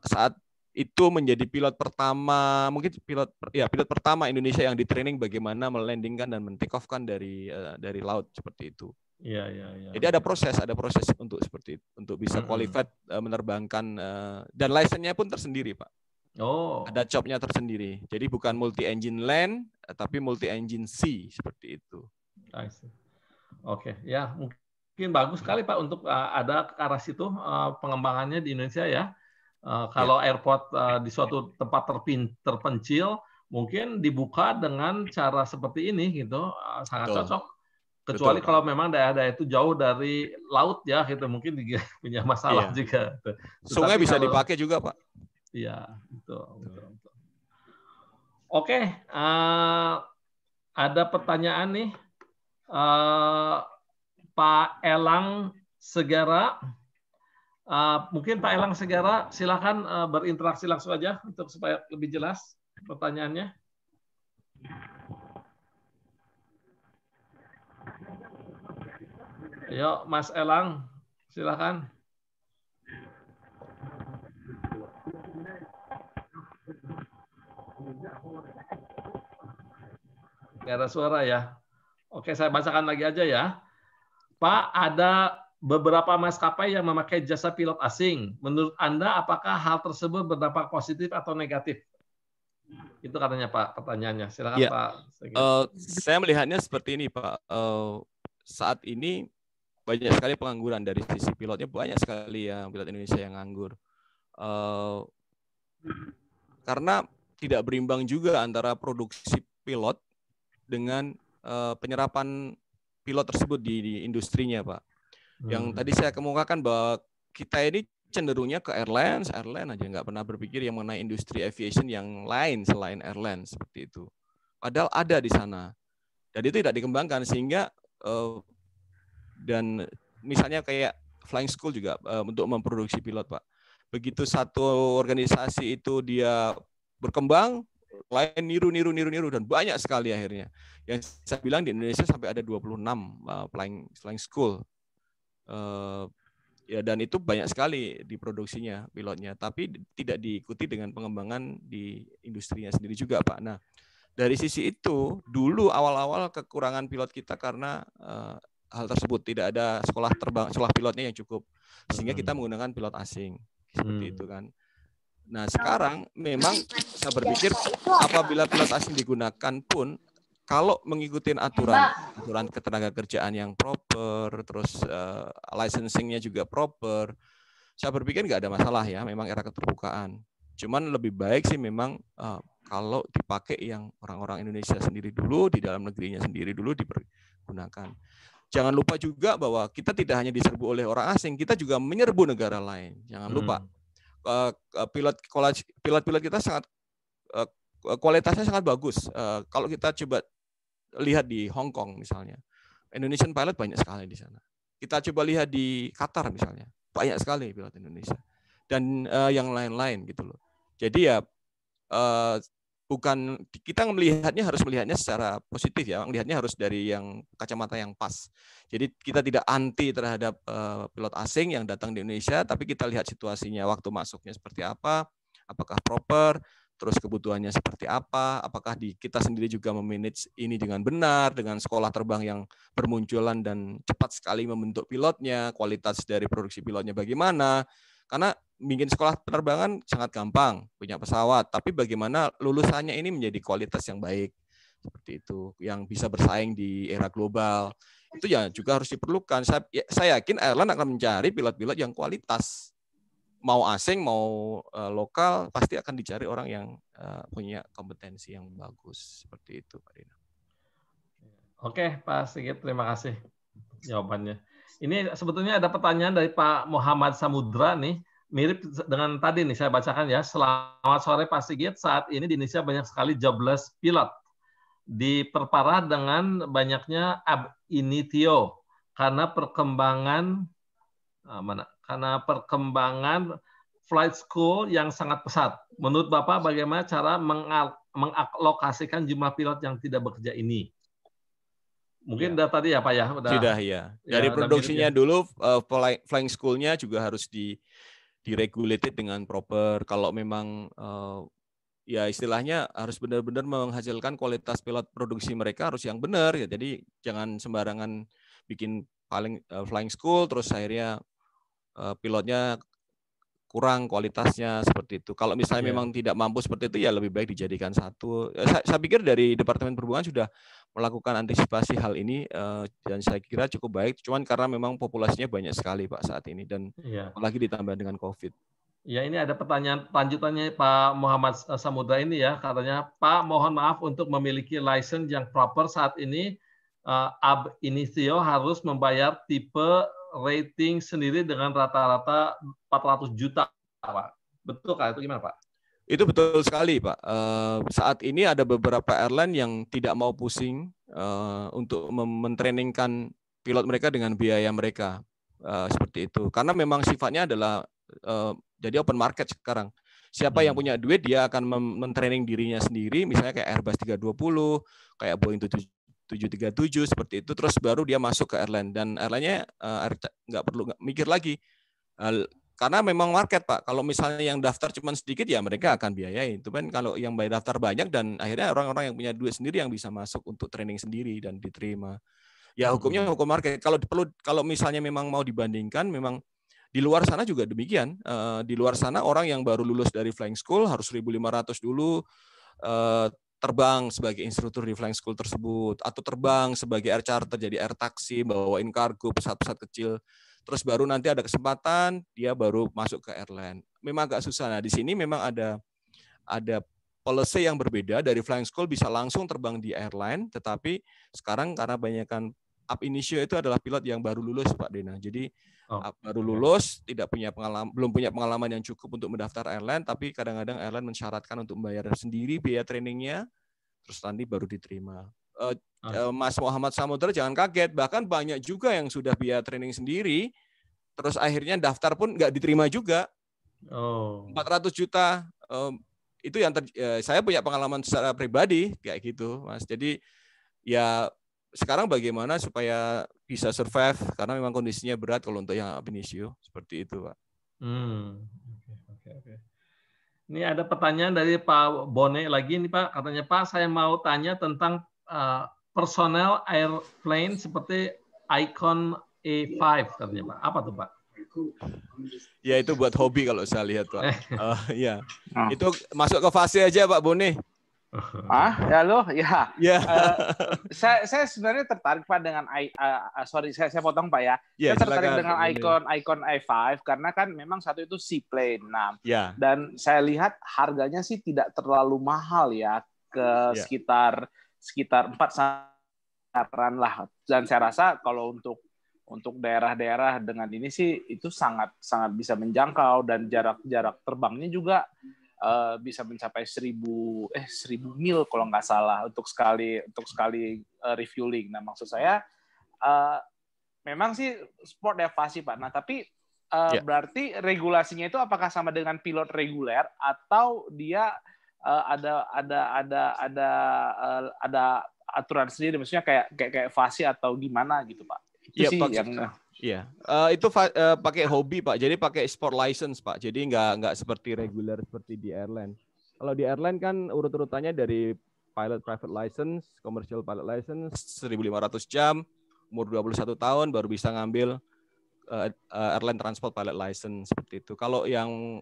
saat itu menjadi pilot pertama, mungkin pilot pertama Indonesia yang di training bagaimana melandingkan dan men-take off-kan dari laut seperti itu. Iya. Jadi ada proses untuk seperti itu, untuk bisa qualified menerbangkan dan license-nya pun tersendiri, Pak. Oh. Ada job-nya tersendiri. Jadi bukan multi-engine land, tapi multi-engine sea seperti itu. Oke, ya mungkin bagus sekali Pak untuk ada ke arah situ pengembangannya di Indonesia ya. Kalau airport di suatu tempat terpencil, mungkin dibuka dengan cara seperti ini gitu, sangat cocok. Kecuali kalau memang daerah itu jauh dari laut ya, gitu mungkin punya masalah juga. Sungai bisa dipakai juga Pak. Iya, betul. Oke, ada pertanyaan nih, Pak Elang Segara. Mungkin Pak Elang Segara, silakan berinteraksi langsung aja untuk supaya lebih jelas pertanyaannya. Ayo, Mas Elang, silakan. Nggak ada suara ya. Oke, saya bacakan lagi aja ya. Pak, ada beberapa maskapai yang memakai jasa pilot asing. Menurut Anda, apakah hal tersebut berdampak positif atau negatif? Itu katanya Pak, pertanyaannya. Silakan ya. Pak. Saya melihatnya seperti ini Pak. Saat ini banyak sekali pengangguran dari sisi pilotnya, banyak sekali ya pilot Indonesia yang nganggur. Karena tidak berimbang juga antara produksi pilot dengan penyerapan pilot tersebut di industrinya Pak. Yang tadi saya kemukakan bahwa kita ini cenderungnya ke airline aja, nggak pernah berpikir yang mengenai industri aviation yang lain selain airline seperti itu. Padahal ada di sana dan itu tidak dikembangkan sehingga dan misalnya kayak flying school juga untuk memproduksi pilot Pak. Begitu satu organisasi itu dia berkembang, lain niru dan banyak sekali akhirnya. Yang saya bilang di Indonesia sampai ada 26 flying school. Ya dan itu banyak sekali diproduksinya pilotnya, tapi tidak diikuti dengan pengembangan di industrinya sendiri juga Pak. Nah dari sisi itu dulu awal-awal kekurangan pilot kita karena hal tersebut, tidak ada sekolah pilotnya yang cukup sehingga kita menggunakan pilot asing seperti itu kan. Nah sekarang memang saya berpikir apabila pilot asing digunakan pun kalau mengikuti aturan ketenaga kerjaan yang proper, terus licensing-nya juga proper, saya berpikir nggak ada masalah ya, memang era keterbukaan. Cuman lebih baik sih memang kalau dipakai yang orang-orang Indonesia sendiri dulu, di dalam negerinya sendiri dulu dipergunakan. Jangan lupa juga bahwa kita tidak hanya diserbu oleh orang asing, kita juga menyerbu negara lain. Jangan lupa, pilot-pilot kita sangat kualitasnya sangat bagus. Kalau kita coba lihat di Hong Kong misalnya, Indonesian pilot banyak sekali di sana. Kita coba lihat di Qatar misalnya, banyak sekali pilot Indonesia dan yang lain-lain gitu loh. Jadi ya bukan kita harus melihatnya secara positif ya, melihatnya harus dari yang kacamata yang pas. Jadi kita tidak anti terhadap pilot asing yang datang di Indonesia, tapi kita lihat situasinya, waktu masuknya seperti apa, apakah proper, terus kebutuhannya seperti apa, apakah kita sendiri juga memanage ini dengan benar, dengan sekolah terbang yang bermunculan dan cepat sekali membentuk pilotnya, kualitas dari produksi pilotnya bagaimana. Karena bikin sekolah penerbangan sangat gampang, punya pesawat, tapi bagaimana lulusannya ini menjadi kualitas yang baik, seperti itu, yang bisa bersaing di era global. Itu ya juga harus diperlukan. Saya yakin airline akan mencari pilot-pilot yang kualitas. Mau asing, mau lokal, pasti akan dicari orang yang punya kompetensi yang bagus. Seperti itu, Pak Dina. Oke, Pak Sigit, terima kasih jawabannya. Ini sebetulnya ada pertanyaan dari Pak Muhammad Samudra nih, mirip dengan tadi nih, saya bacakan ya. Selamat sore Pak Sigit, saat ini di Indonesia banyak sekali jobless pilot. Diperparah dengan banyaknya ab initio karena perkembangan flight school yang sangat pesat. Menurut Bapak, bagaimana cara mengalokasikan jumlah pilot yang tidak bekerja ini? Mungkin udah tadi ya Pak ya? Sudah ya. Dari produksinya dulu, flying school-nya juga harus diregulated dengan proper. Kalau memang ya istilahnya harus benar-benar menghasilkan kualitas pilot produksi mereka harus yang benar ya. Jadi jangan sembarangan bikin flying school terus akhirnya pilotnya kurang kualitasnya seperti itu. Kalau misalnya memang tidak mampu seperti itu ya lebih baik dijadikan satu. Saya pikir dari Departemen Perhubungan sudah melakukan antisipasi hal ini dan saya kira cukup baik. Cuman karena memang populasinya banyak sekali Pak saat ini dan apalagi ditambah dengan COVID. Ya, ini ada pertanyaan lanjutannya Pak Muhammad Samudra ini ya, katanya Pak mohon maaf untuk memiliki license yang proper saat ini ab initio harus membayar tipe rating sendiri dengan rata-rata 400 juta, Pak. Betul Kak? Itu gimana, Pak? Itu betul sekali, Pak. Saat ini ada beberapa airline yang tidak mau pusing untuk mentrainingkan pilot mereka dengan biaya mereka. Seperti itu. Karena memang sifatnya adalah jadi open market sekarang. Siapa yang punya duit, dia akan mentraining dirinya sendiri, misalnya kayak Airbus 320, kayak Boeing 737 seperti itu, terus baru dia masuk ke airline dan airline-nya nggak perlu mikir lagi karena memang market Pak. Kalau misalnya yang daftar cuma sedikit ya mereka akan biayain. Itu kan kalau yang bayar daftar banyak dan akhirnya orang-orang yang punya duit sendiri yang bisa masuk untuk training sendiri dan diterima. Ya hukumnya hukum market. Kalau misalnya memang mau dibandingkan, memang di luar sana juga demikian. Di luar sana orang yang baru lulus dari flying school harus 1.500 dulu. Terbang sebagai instruktur di flying school tersebut atau terbang sebagai air charter jadi air taxi bawain kargo pesawat-pesawat kecil terus baru nanti ada kesempatan dia baru masuk ke airline. Memang agak susah. Nah di sini memang ada policy yang berbeda dari flying school bisa langsung terbang di airline tetapi sekarang karena banyakkan ab initio itu adalah pilot yang baru lulus Pak Dena. Jadi baru lulus, belum punya pengalaman yang cukup untuk mendaftar airline, tapi kadang-kadang airline mensyaratkan untuk membayar sendiri biaya trainingnya, terus nanti baru diterima. Mas Muhammad Samudra jangan kaget, bahkan banyak juga yang sudah biaya training sendiri, terus akhirnya daftar pun nggak diterima juga. 400 juta, itu yang saya punya pengalaman secara pribadi kayak gitu, Mas. Jadi ya sekarang bagaimana supaya bisa survive karena memang kondisinya berat kalau untuk yang ab initio seperti itu, Pak. Oke. Ini ada pertanyaan dari Pak Bone lagi nih Pak, katanya Pak saya mau tanya tentang personel airplane seperti Icon A5 katanya Pak. Apa tuh Pak? Ya itu buat hobi kalau saya lihat Pak. Ya itu masuk ke fase aja Pak Bone. Ya loh, ya. Saya sebenarnya tertarik Pak dengan sorry saya potong Pak ya. Saya tertarik dengan Icon A5 karena kan memang satu itu seaplane. Nah, dan saya lihat harganya sih tidak terlalu mahal ya, ke sekitar 4 saran lah. Dan saya rasa kalau untuk daerah-daerah dengan ini sih itu sangat bisa menjangkau dan jarak terbangnya juga bisa mencapai 1.000 mil kalau nggak salah untuk sekali refueling. Nah maksud saya memang sih sport evasi Pak. Nah tapi berarti regulasinya itu apakah sama dengan pilot reguler atau dia ada aturan sendiri, maksudnya kayak evasi atau gimana gitu Pak? Itu sih yang itu pakai hobi Pak, jadi pakai sport license Pak, jadi nggak seperti reguler seperti di airline. Kalau di airline kan urut-urutannya dari pilot private license, commercial pilot license, 1.500 jam, umur 21 tahun baru bisa ngambil airline transport pilot license seperti itu. Kalau yang